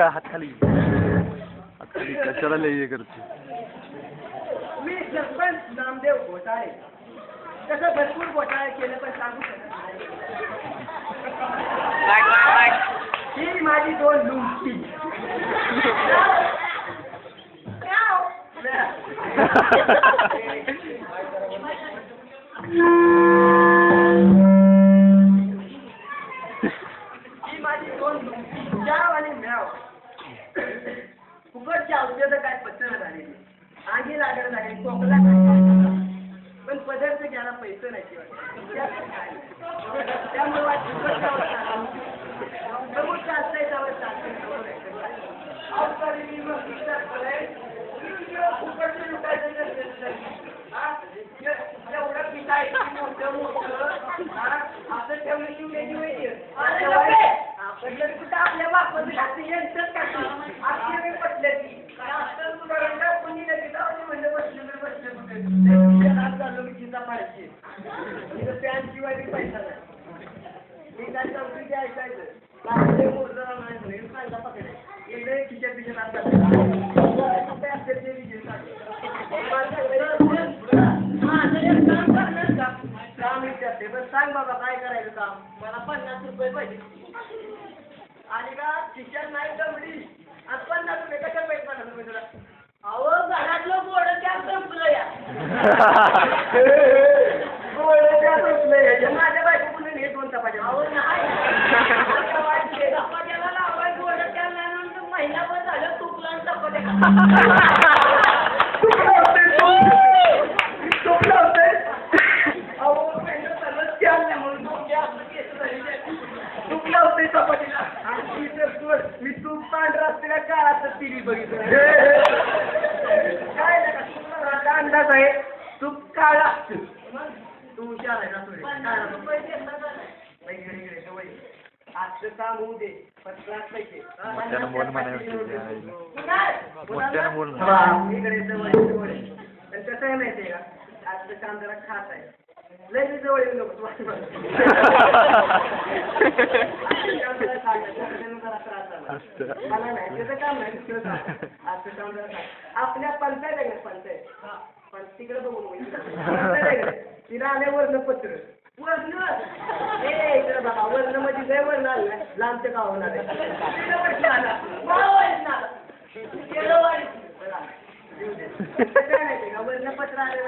हात खाली कशाला लय करते. मी सरपंच नामदेव घोटाळे तसं भरपूर घोटाळे केलं पण सांगू शकत नाही. ही माझी 2 लुंगी. ही माझी 2 लुंगी जाव आणि म्याव. फुकटच्या औषधं काय पचन झालेली आगी लागत लागेल खोकला पण पदार्थ घ्यायला पैसे नाही त्यामुळे चालतंय त्यावर एवढं पिकाय मोठं मोठं असं ठेवलं की कुठं आपल्या बापाचं यांचंच काय पटलं की कोणी लगेच म्हणजे बसलं चाललो मी चिंता पाहिजे तिथं पॅन शिवाय पैसा नाही मी काय चौकी ऐकायचं सांगा पकडे इकडे खिशात पिशात काम विचारते बस सांग बाबा काय करायचं काम मला 50 रुपये पाहिजे आणि का खिशात नाही जमली आज 50 रुपये कशा पाहिजे 50 रुपये तुला अहो घरातलं गोड त्या संपलं या गोड त्या संपलं माझ्या बायको म्हणून हे 2 चपात्या अहो नाही चपात्याला लावाय गोड त्या नंतर महिनाभर झालं तुपलं आणि चपात्या मी तूप पांढरा असलेल्या काळात टीव्ही बघितलं काय अंदाज आहे तूप काळा तू हुशार आहे ना आजचं काम होऊ दे 50 पैसे इकडे जवळ कसं आहे माहितीये का आजचं काम जरा खास आहे लय जवळ येऊ नको मला नाही त्याचं काम नाही दुसरं आजचं काम जरा आपल्या पंचायत आहे पंचायत पण तिकडे बघून तिला आले वर्णपत्र वर्ण इकडे बघा वर्ण मध्ये लय वर्ण आलं लांबचं का होणार वर्णपत्र आले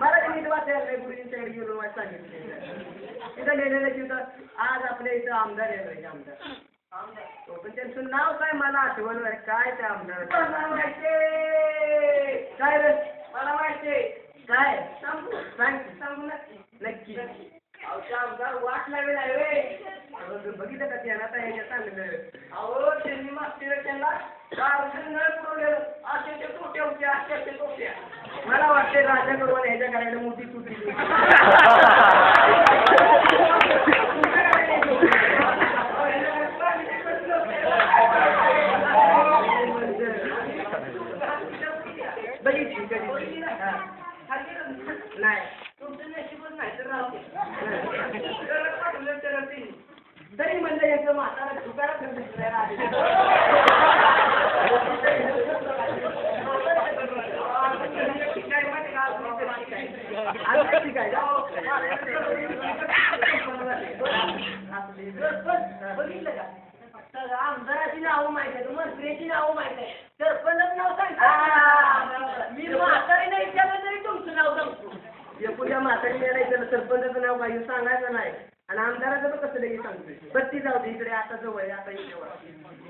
मराठी नीट वाचायला नाही गुरुजींच्याकडे गेलो सांगितलं तिथं लिहिलेलं की आज आपल्या इथं आमदार आहे आमदार पण त्यांचं नाव काय मला आठवण आहे काय ते आमदार काय रे मला माहिती काय सांगू सांगू नक्की आमदार वाट लागेल आहे बघितलं का त्यांना आता ह्याच्या सांगितलं अहो त्यांनी मागच्या त्यांना पुरवलेलं असे ते तोट्या होत्या असे ते तोट्या मला वाटते राजा करून ह्याच्या करायला मोठी तुटली नाही तुमचं नशीबच नाही तर राहते तरी म्हणलं याचं म्हातारा दुकानात बघितलं का आमदाराची नावं माहित आहे मंत्र्याची नावं माहित आहे सरपंच नाव सांगता मी म्हातारी नाही विचारलं तरी तुमचं नाव सांगतो एकुल्या म्हातारी नाही सरपंचाचं नाव पाहिजे सांगायचं नाही आणि आमदाराचं तर कसं लगेच सांगतोय बत्ती जाऊ दे इकडे आता जवळ आता इथे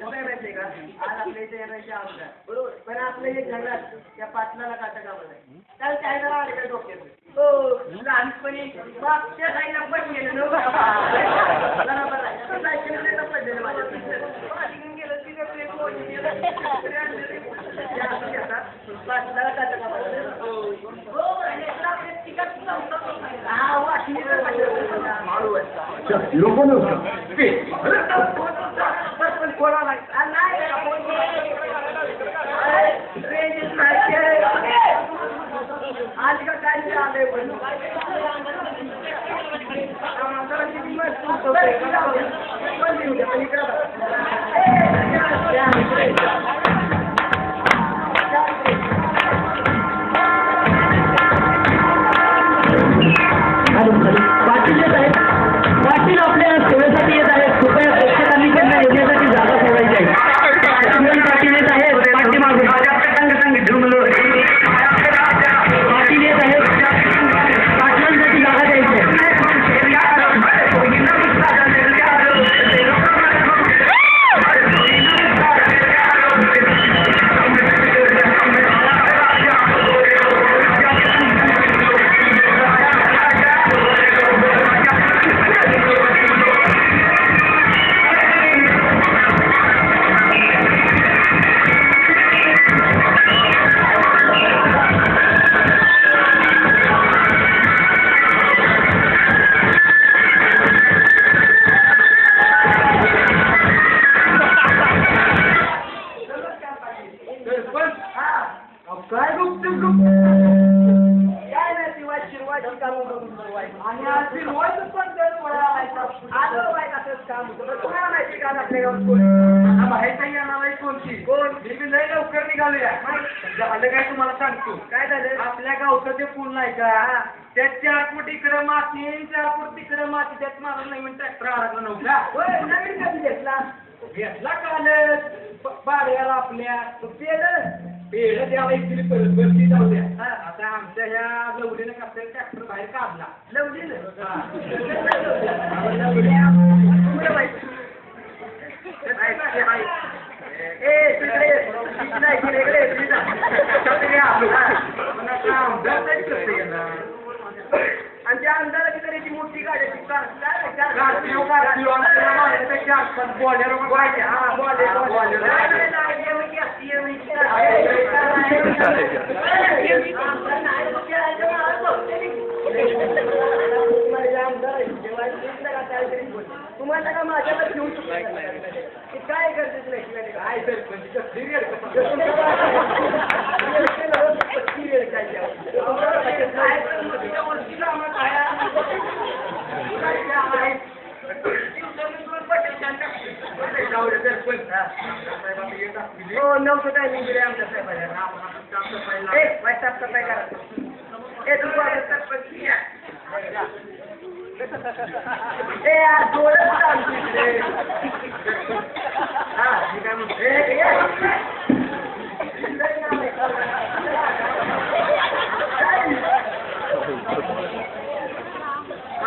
काय माहितीये का आज आपल्या इथे येण्याचे आमदार बरोबर पण आपल्या एक घरात त्या पाटलाला काटा गावं नाही त्याला त्याला आले का डोक्यात हो लहानपणी मागच्या साईडला पण गेलं बरोबर आहे सायकल पडलेलं माझ्या गेलं तिथे पाटलाला काटा गावं आज का काय आलंय पाटील येत आहेत. पाटील आपल्या सेवेसाठी येत आहेत. कृपया प्रेक्षकांनी त्यांना येण्यासाठी जागा ठेवायची आहे. पाटील येत आहेत. पाठीमागून पाटील येत आहेत. पाटलांसाठी जागा द्यायची आहे. काय नाही शिरवायची काम आणि शिरवायचं पण आलं बाय असंच काम होतं. तुम्हाला माहिती का आपल्या गावात माहिती येणार कोणती कोण मी लय लवकर निघालूया. झालं काय तुम्हाला सांगतो. काय झालं आपल्या गावचं ते पूल नाही का त्यात 4 फूट इकडं माती 4 फूट तिकडं माती त्यात मला नवीन ट्रॅक्टर अडकला नव्हता. नवीन कधी घेतला कालच बाळ्याला आपल्या पेढ द्यावा इकडे परत जाऊ द्या. आता आमच्या ह्या लवलीनं कसं ट्रॅक्टर बाहेर काढला. लवलीनं आणि त्या आमदाराची तरी मोठी गाड्याची तुम्हाला का माझ्यावर घेऊन काय करते काय नव्हतं काय मी गेले आमच्या साहेबांना करा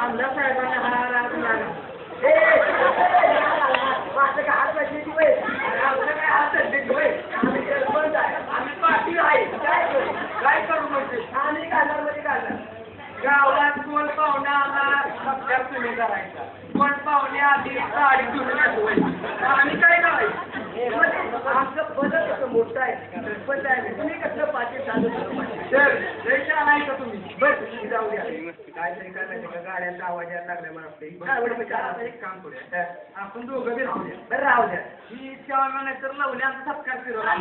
आमदार साहेबांना आम्ही पाटील आहे काय करू म्हणते आम्ही घालणार गावात कोण पाहुणा आला सत्कार तुम्ही करायचा. कोण पाहुणे आधी साडी घेऊन आम्ही काय करायचं. आमचं बदल कसं मोठं आहे सरपंच आहे तुम्ही कसं पाटील चालू सर रेषा नाही का तुम्ही बरं जाऊ द्या. काहीतरी काय माहिती का गाड्यांचा आवाज यायला लागला मला एक काम करूया आपण दोघं बी राहू द्या. बरं राहू द्या ही चावला नाही तर लवल्या आमचा सत्कार फिरवला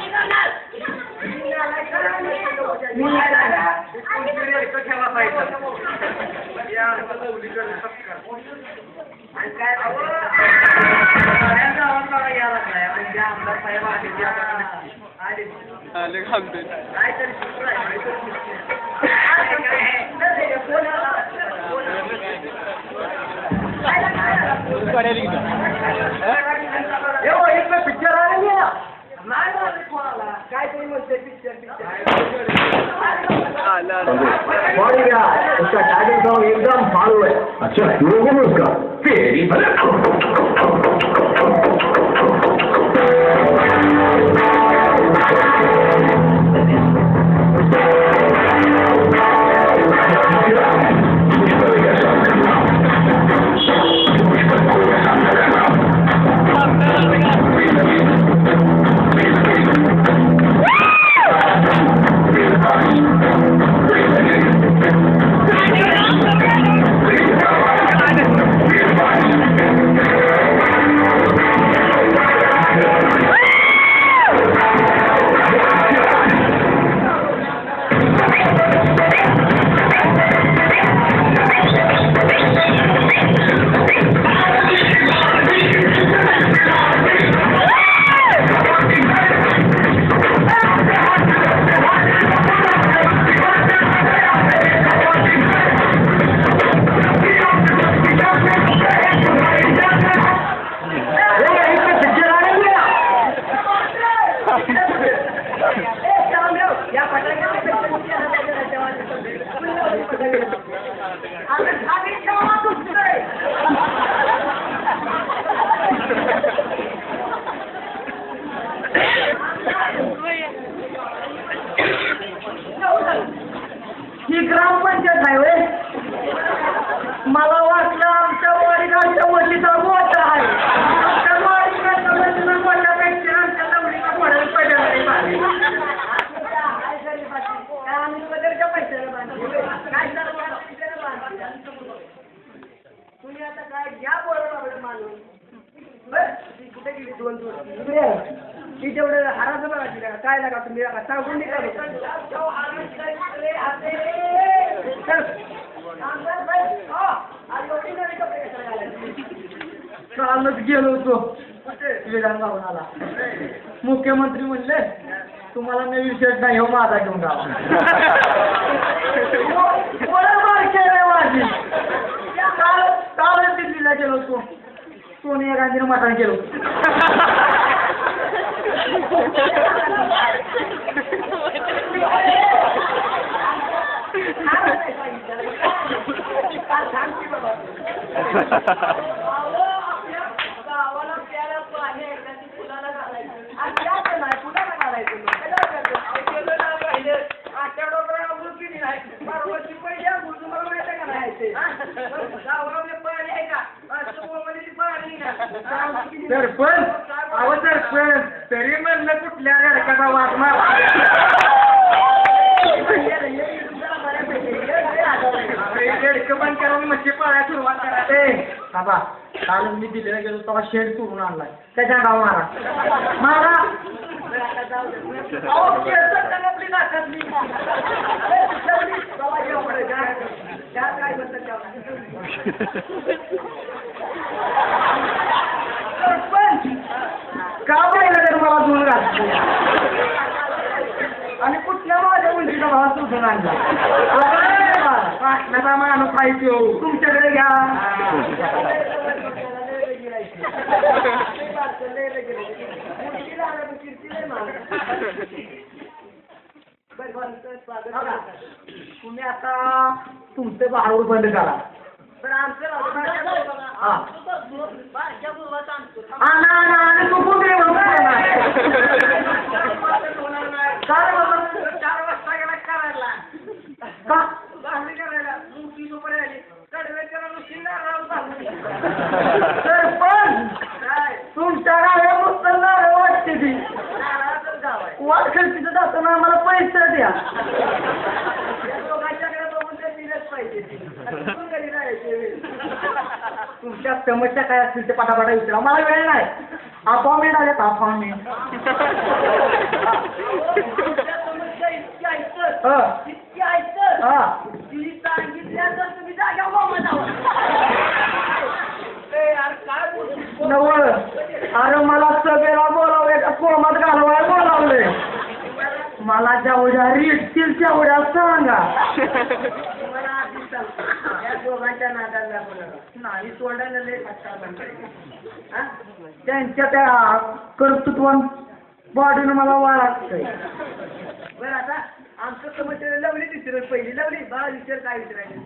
ठेवा पाहिजे या लवलीकडे सत्कार आणि काय गावात मला यायला नाही म्हणजे आमदार साहेब आले काहीतरी पिक्चर आले काहीतरी म्हणते पिक्चर उसका टाइगर सॉन्ग एकदम फालू है. अच्छा लोगों में उसका तेरी तुम्ही आता काय घ्या बोलवलं आपलं मानून बरं ती कुठे गेली 2 ती जेवढं हाराचं बघा तिला काय लागा तुम्ही लागा सांगून निघा कालच गेलो होतो विधानभवनाला मुख्यमंत्री म्हणले तुम्हाला मी विशेष नाही हो माझा घेऊन जावा माझी कालच दिल्लीला गेलो होतो सोनिया गांधीनं मतदान केलं गावाला प्यायला पाणी आहे का ती फुलाला घालायचं आणि जास्त नाही फुलाला घालायचं आठवड्यावर अमृत किती नाही परवाची पहिली अमृत तुम्हाला माहिती का नाही गावामध्ये पाणी आहे का मध्ये पाणी नाही सरपंच अहो सरपंच तरी म्हणलं कुठल्या रडकाचा वास मार बंद करा मच्छी पाळायला सुरुवात करा बाबा काल मी दिलेला गेलो तेव्हा शेड तोडून आणलाय त्याच्या गाव मारा का पाहिलं तर मला दूर घाल आणि कुठल्या माझ्या मुलगीचा भाव सुटून आणला पाटण्याचा माणूस खायचो तुमच्याकडे घ्या तुम्ही आता तुमचं भाऊ बंद करा तुमच्या गाड्या वाटते ती वाट खर्चीचं जाताना आम्हाला पैसे द्या तुमच्या समस्या काय असतील ते पाठापाठा विचारा मला वेळ नाही अपॉइंटमेंट आले अपॉइंटमेंट नवळ अरे मला सगळ्याला बोलावले कोमात घालवाय बोलावले मला जेवढ्या रेटतील तेवढ्या सांगा दोघांच्या नादाला नाही तोंडाला त्यांच्या त्या कर्तृत्वान बॉडीनं मला वाळतंय बरं आता आमचं समस्या लवली विचारत पहिली लवली बाळा विचार काय विचारायचं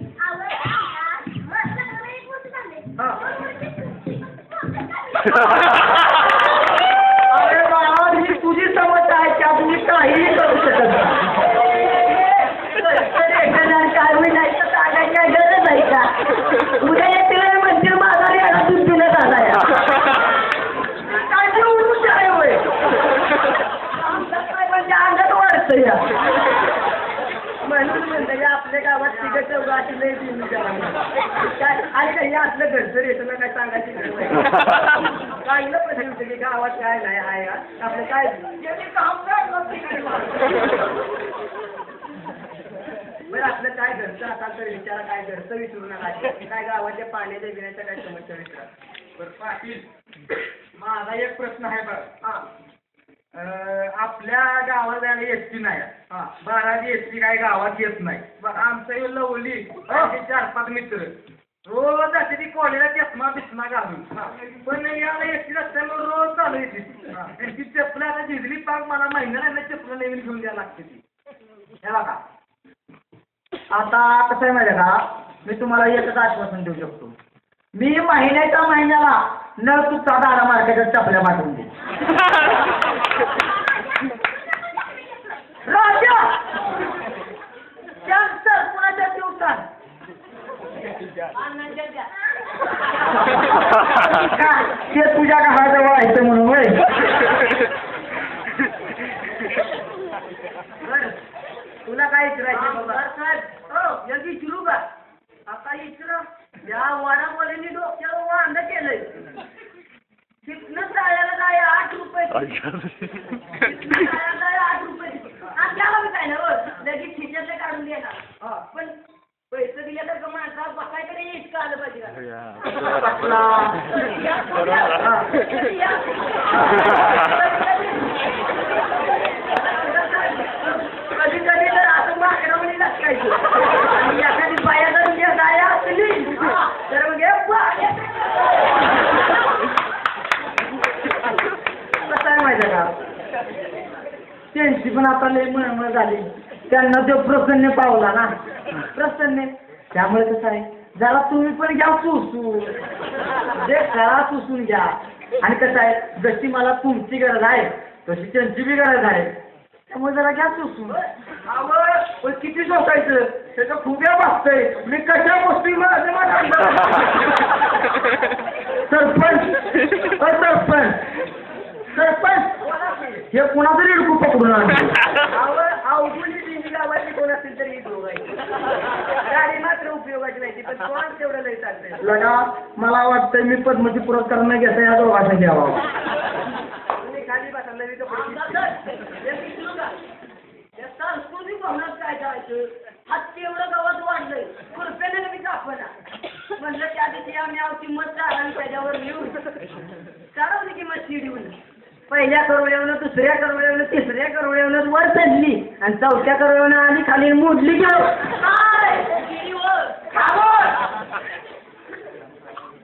अरे बाळा ही तुझी समस्या आहे त्यात मी काहीही करू शकत काय मी नाही तर सांगायची गरज आहे का उद्या येते म्हणजे माझा याला दूध पिण्यात आलाय काय ते उठून आहे होय आमचं काय म्हणजे अंगात वाढतं या म्हणून म्हणतं की आपल्या गावात तिघं चौघाची लई दिली काय आणि काही आपलं घरचं येतं ना काय सांगायची गरज नाही चांगलं प्रश्न होतं की गावात काय नाही आहे आपलं काय बरं आपलं काय घरचं असाल तर विचारा काय घरचं विचारू नका काय गावाच्या पाण्याच्या पिण्याच्या काय समस्या विचारा बरं पाटील माझा एक प्रश्न आहे बरं आपल्या गावात जायला एसटी नाही 12 एसटी काय गावात येत नाही आमचं लवली 4-5 मित्र रोज जाते ती कॉलेजला चष्मा बिस्मा घालून पण याला एसटी नसल्यामुळे रोज चालू येते त्यांची चपला आता झिजली पाक मला महिन्याला चपला नवीन घेऊन द्यायला लागते ती हे बघा आता कसं आहे माहिती का मी तुम्हाला एकच आश्वासन देऊ शकतो मी महिन्याला न चुकता 12 मार्केटच्या चपल्या पाठवून दे राजा कॅन्सर कुणाच्या दिवसात ते तुझ्या घराजवळ आहे म्हणून होय तुला काय विचारायचं बाबा साहेब हो यगी सुरू का आता इचरा या वाडा बोलेनी डो ₹8 आपल्याला बी काय ना हो लगेच खिशातले काढून देणार पण पैसे दिले तर का माणसा बसाय तरी इतकं आलं पाहिजे कधी कधी तर असं मागणी लटकायचं आणि एखादी बाया जर जाया असली तर मग कसं आहे माहिती का त्यांची पण आता लय मळमळ झाली त्यांना तो प्रसन्न पावला ना प्रसन्न त्यामुळे कसं आहे जरा तुम्ही पण घ्या सुसून जे करा सुसून घ्या आणि कसं आहे जशी मला तुमची गरज आहे तशी त्यांची बी गरज आहे त्यामुळे जरा घ्या सुसून पण किती सोसायचं त्याचं खूप बसतंय मी कशा गोष्टी सरपंच सरपंच हे कोणातरी इडकू पकडून अवघुली दिंडी लावायची कोण असेल तरी गाडी मात्र उपयोगाची नाही पण कोण तेवढं लई चालतंय लगा मला वाटतंय मी पद्मश्री पुरस्कार न घेता या दोघांना घ्यावा तुम्ही खाली बसा नवी या सांस्कृतिक भवनात काय करायचं हत्ती एवढं गावात वाढलंय कृपयाने मी कापना म्हणलं त्या दिवशी आम्ही किंमत चालली त्याच्यावर लिहून चालवली किंमत शिडीहून पहिल्या करवल्यावनं दुसऱ्या करवल्यावनं तिसऱ्या करवल्यावनं वर चढली आणि चौथ्या करवल्यावनं आली खाली मोडली घेऊ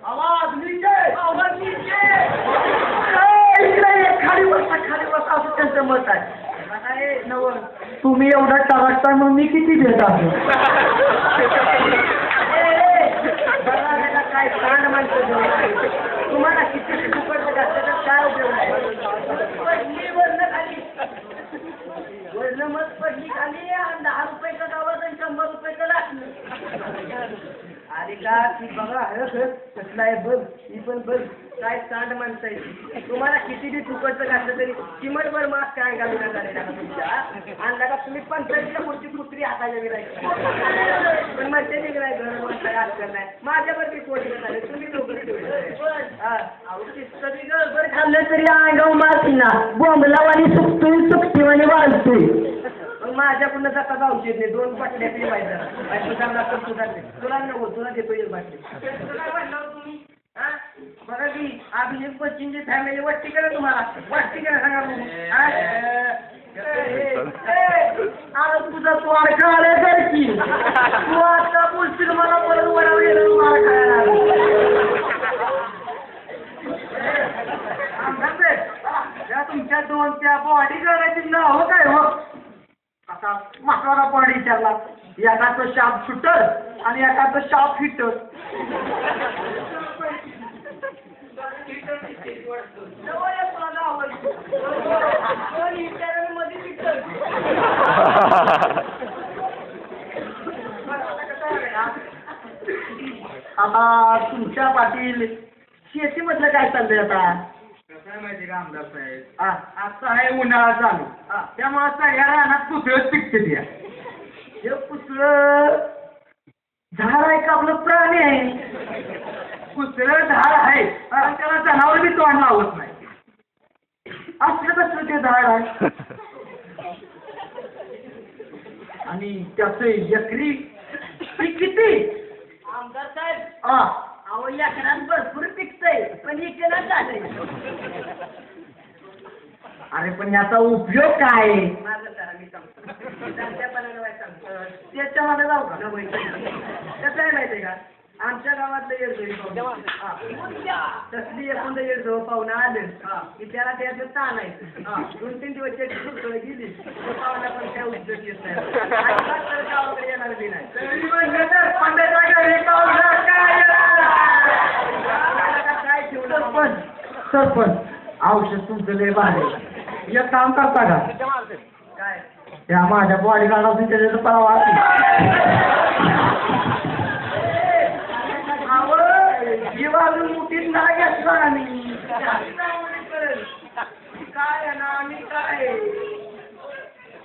आवाज खाली बसा असं त्यांचं मत आहे नवं तुम्ही एवढा टाकता मग मी किती देत आहे काय सांड माणसं तुम्हाला किती फुकट घातलं काय उपयोग नाही पडली वरनं खाली वरनं मग पडली खाली आणि ₹10 गावात आणि ₹100 लागलं अरे का ती बघा कसला आहे बघ ही पण बघ काय सांड माणसं आहे तुम्हाला किती बी फुकटचं घातलं तरी चिमटभर मास्क काय घालून झालेला का तुमच्या आणि का तुम्ही 45च्या पुढची कुत्री हाताच्या विरायची पण म्हणते निघाय घर म्हणता आजकाल नाही माझ्यावरती कोणी झाले तुम्ही नोकरी ठेवली खाल्लं तरी अंगाव मारती ना बोंबलावानी सुकतोय सुकतीवानी वाढतोय मग माझ्याकडून जाता जाऊ येत नाही 2 बाटल्या पिवायचं तुला नको तुला देतो 1 बाटली तुम्ही बघा की अभिषेक बच्चनची फॅमिली वाटते का तुम्हाला वाटते का सांगा तुझा तू अडका आलाय तर की तू आता बोलशील मला परत वडावर येणं मार खायला तुमच्या 2 त्या बॉडी गार्डाची नाव काय हो आता माकाला बॉडी विचारला एकाचं शाप शूटर आणि एकाचं शाप हिटर आता तुमच्या पाटील शेतीमधलं काय चाललंय आता कसं आहे माहिती का आमदार साहेब आता आहे उन्हाळा चालू त्यामुळे सगळ्या रानात पुसळच पिकते द्या हे पुसळ झाड आहे का आपलं प्राणी आहे पुसळ झाड आहे पण त्याला जनावर बी तोंड लावत नाही असलं कसलं ते झाड आहे आणि त्याचं एकरी पीक किती आमदार साहेब अहो लेकरात भरपूर पिकतंय पण इकडे जाते अरे पण याचा उपयोग काय माझं करा मी सांगतो त्याच्यामध्ये जाऊ का कसं आहे माहिती आहे का आमच्या गावातलं येडजो तसली एखाद येडजो पाहुणा आलं की त्याला त्याचं ताण आहे 2-3 दिवस त्याची सुटसळ गेली पाहुणा पण काय उपयोग येत नाही गावाकडे येणार बी नाही काय ठेवलं सरपंच औषध तुमचं लय भारी एक काम करता का काय त्या माझ्या बॉडी गार्डातून त्याच्यात परवा जीवाजून मुठीत नाही घेतला आम्ही काय आहे ना आम्ही काय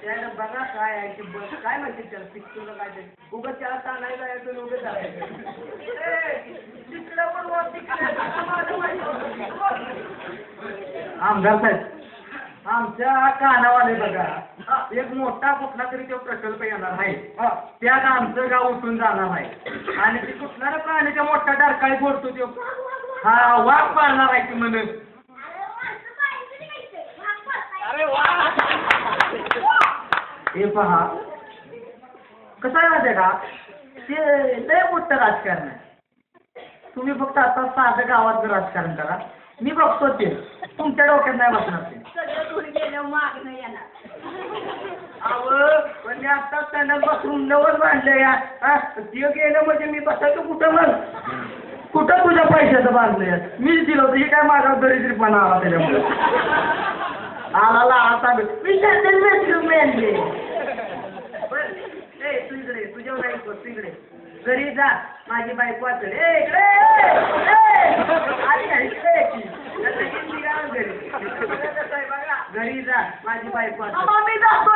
त्याला बघा काय आहे ते काय म्हणते त्याला पिक्चरला काय ते उगाच त्याला सांगायला यायचं उगाच चालायचं तिकडं पण आमदार साहेब आमच्या कानावाले बघा एक मोठा कुठला तरी तो प्रकल्प येणार आहे त्यात आमचं गाव उठून जाणार आहे आणि ते कुठला प्राण्याचा मोठा डरकाळी फोडतो तो हा वाघ पाळणार आहे की म्हणून हे पहा कसं आहे माहिती आहे का ते लय मोठं राजकारण आहे तुम्ही फक्त आता साधं गावात राजकारण करा मी बघतो ते तुमच्या डोक्यात नाही बसणार ते सगळं दूर गेलं माग नाही येणार म्हणजे आता त्यांना बसून नवल बांधलं या ते गेलं म्हणजे मी बसायचो कुठं मग कुठं तुझ्या पैशाचं बांधलंय मीच दिलं होतं हे काय माझा दरिद्रीपणा आला त्याच्यामुळे आला आता मी त्याच्याच बेडरूम आणले ए तू इकडे तुझ्या नाही तू इकडे घरी जा माझी बायको वाचल घरी जा माझी बायको मी जातो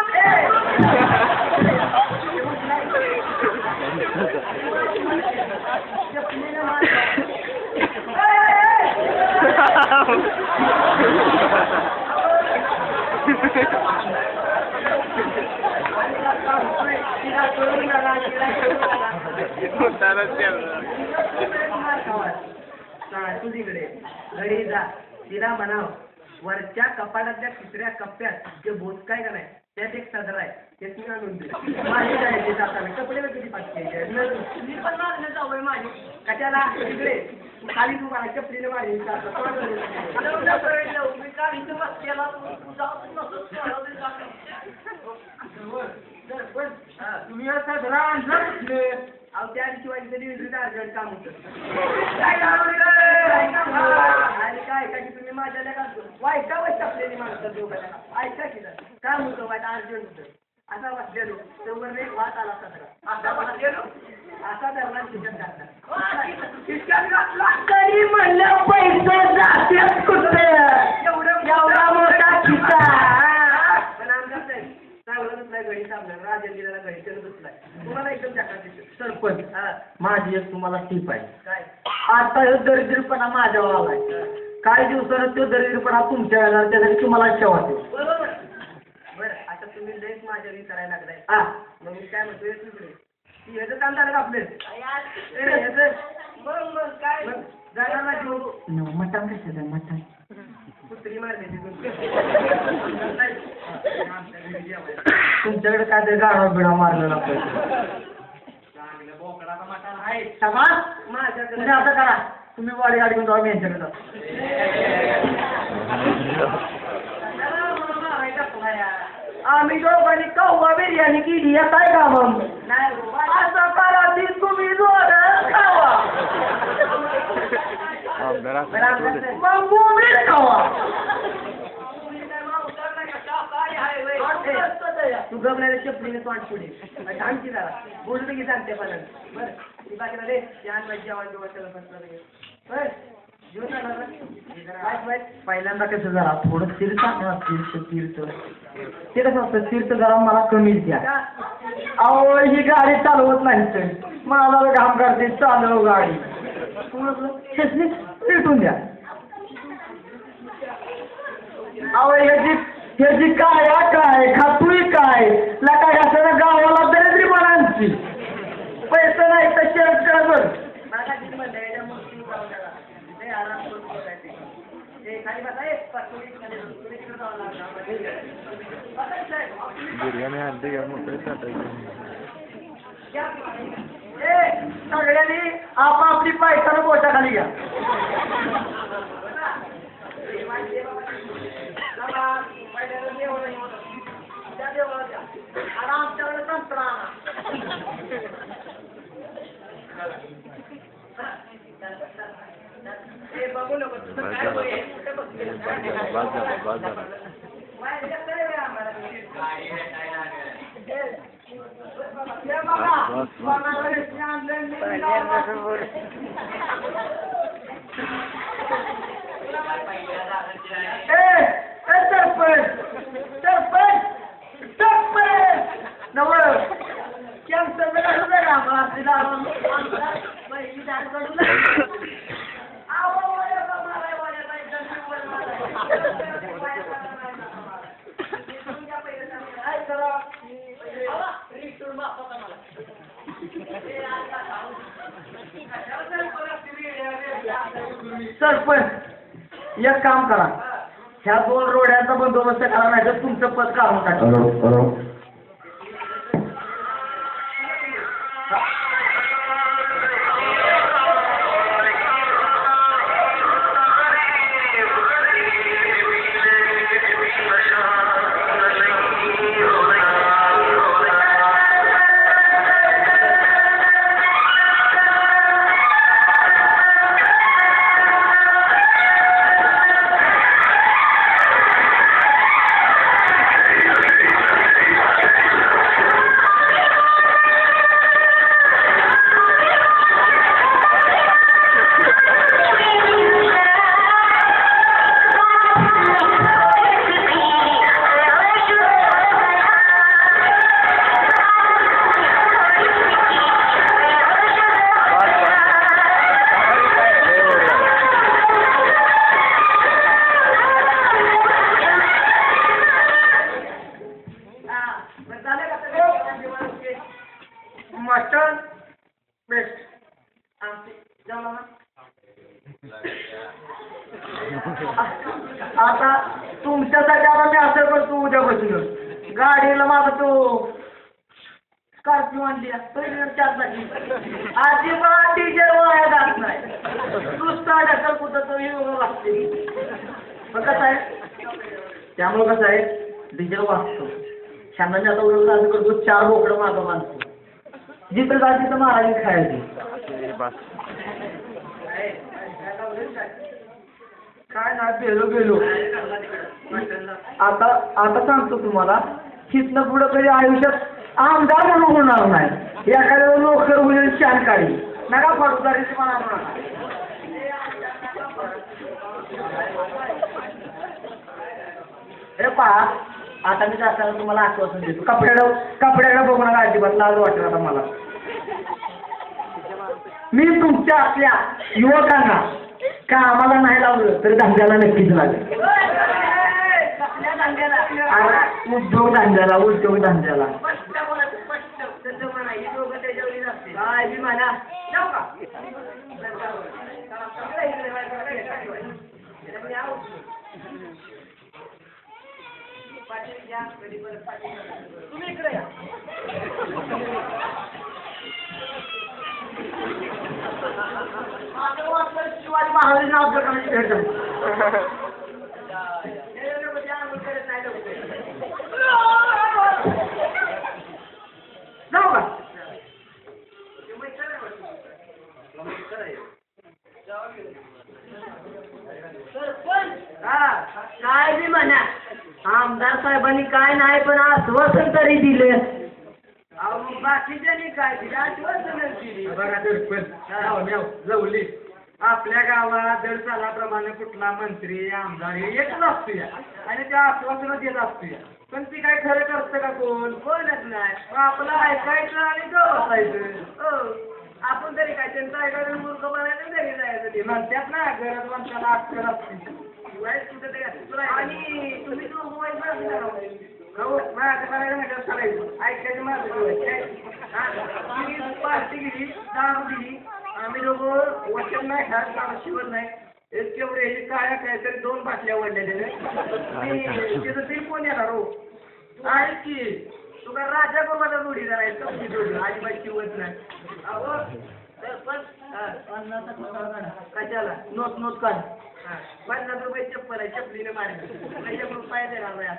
तुझीकडे घरी जा तिला म्हणाव वरच्या कपाटातल्या तिसऱ्या कप्प्यात जे बोच काय का नाही त्यात एक सदर आहे ते तुम्ही आणून दे माझी जायचे जाताना कपडे किती पाचशे मी पण मागणं जाऊ माझी कशाला तिकडे खाली तू मला कपडीने मारी मी का इथं बसलेला तुम्ही सदरा आणलं कुठले अहो त्या शिवाय अर्जंट काम होतं आणि काय ऐका की तुम्ही माझ्या लेखात वाईटा वाईट आपल्याने माणसं दोघांना ऐका की काम होतं वाईट अर्जंट होतं असा बसलेलो तेवढं एक वाट आला सगळा असा बसलेलो असा धरला खिशात घातला तरी म्हणलं पैसे जातात कुठे एवढा मोठा खिस्सा पण आमचा चांगलं दुसऱ्या घडी सामना राजंदीला घडी त्याला दुसलाय तुम्हाला एकदम जागा सरपंच माझी एक तुम्हाला टीप आहे काय आता हे दरिद्रपणा माझ्यावर आलाय काही दिवसानं तो दरिद्रपणा तुमच्या येणार त्यासाठी तुम्हाला सेवा देऊ बरोबर बरं आता तुम्ही लयच माझ्या करायला लागलाय हा मग मी काय म्हणतोय तिकडे ह्याचं काम झालं का आपले बरोबर काय जाणार ना जीव मटण कशाचं मटण कुत्री मारली तुमच्याकडे काय ते गाडा बिडा मारलेला बोकडाचा मटण आहे माझ्याकडे आता करा तुम्ही वाडी गाडी घेऊन जाऊ मी यांच्याकडे आम्ही दोघांनी कव्वा बिर्याणी केली या काय का मग असं करा ती तुम्ही खावा मग बोंबील खावा तू गमल्याला चपलीने तोंड पुढे थांबची जरा बोलतो की सांगते पण बरं ती बाकीला रे जेवण बसलं पहिल्यांदा कसं जरा थोडं तीर्थ तीर्थ ते कसं असतं तीर्थ जरा मला कमीच द्या अहो ही गाडी चालवत नाही तर मला घाम करते चालव गाडी भेटून द्या अहो ह्याची काय खातुई काय लका घासायला गावाला दरिद्रीपणांची पैसे नाही तर शेअर बिर्याणी आणली का मोठं सगळ्यांनी आपापली पायथानं पोटाखाली घ्या आमच्याकडे संत्रा बघू नको सरपंच एक काम करा, ह्या 2 रोड्यांचा बंदोबस्त करा, नाही तर तुमचं पद काढून टाका. Mutton best. आता तुमच्यासाठी आता मी असं करतो, उद्यापासून गाडीला माझा तो स्कॉर्पिओ आणली 4 अजिबात डीजे वाया जात नाही. नुसता ढकल कुठं तरी लागते. पण कसं आहे, त्यामुळं कसं आहे डिझेल वाचतो. शांतांनी आता उलट असं करतो, 4 बोकडं मागं बांधतो, जिथं जात तिथं महाराज खायची. काय नाही गेलो. आता सांगतो तुम्हाला, तिथनं पुढं कधी आयुष्यात आमदार म्हणून होणार नाही. एखाद्या नोकर होईल शान काढी नका फडुदारीची म्हणा म्हणा. हे पहा, आता मी जाताना तुम्हाला आश्वासन देतो, कपड्याला बघू नका अजिबात, लाज वाटेल आता मला. मी तुमच्या आपल्या युवकांना कामाला नाही लावलं तर धंद्याला नक्कीच लागेल. उद्योग धंद्याला काय बी म्हणा. तुम्ही इकडे या. शिवाजी महाराज नाव प्रकारची भेट जाऊ का. काय बी म्हणा, आमदार साहेबांनी काय नाही पण आश्वासन तरी दिले. बाकीच्यांनी काय दिलं, आश्वासन दिली. बघा जवली आपल्या गावात दर सालाप्रमाणे कुठला मंत्री आमदार एकच असतो या, आणि त्या आश्वासन देत असतो या. पण ती काय खरं करतं का कोणच नाही. आपलं ऐकायचं आणि बसायचं. आपण तरी काय त्यांचं ऐकायचं मूर्ख बनायचं तरी जायचं. ते म्हणतात ना गरज माणसाला अक्कल असते. आणि तुम्ही ऐकायचं पार्टी गेली, दारू दिली, आम्ही लोक वचन नाही ह्या शिवत नाही. केवढे हे काय तरी 2 बाटल्या ओढलेल्या. तिथं ते कोण येणार हो. आहे की तू काय राजा बाबाचा जोडीदार आहे, कमी जोडी अजिबात शिवत नाही. अहो कशाला नोट काढ. 50 रुपये चप्पल आहे, चपलीने मारली त्याच्याकडून पाय देणार नाही. आज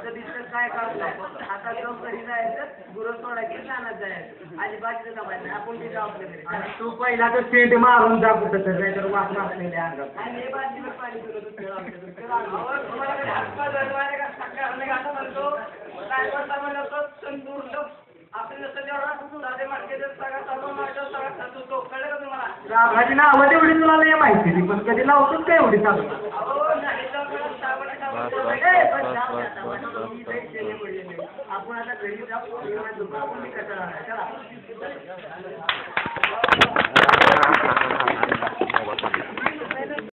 कधी तर काय काढतो. आता जाऊन घरी जायचं, गुरं सोडायची, कानात जायचं, अजिबात जमायचं नाही. आपण ती जबाबदारी. तू पहिला तर सेंट मारून जा कुठं तर, नाही तर वास नसलेल्या अंगात. आणि हे बाजूवर पाणी माझी नावं तेवढी तुला नाही माहिती, पण कधी लावतोच काय एवढी सांग. आपण आता घरी जाऊ.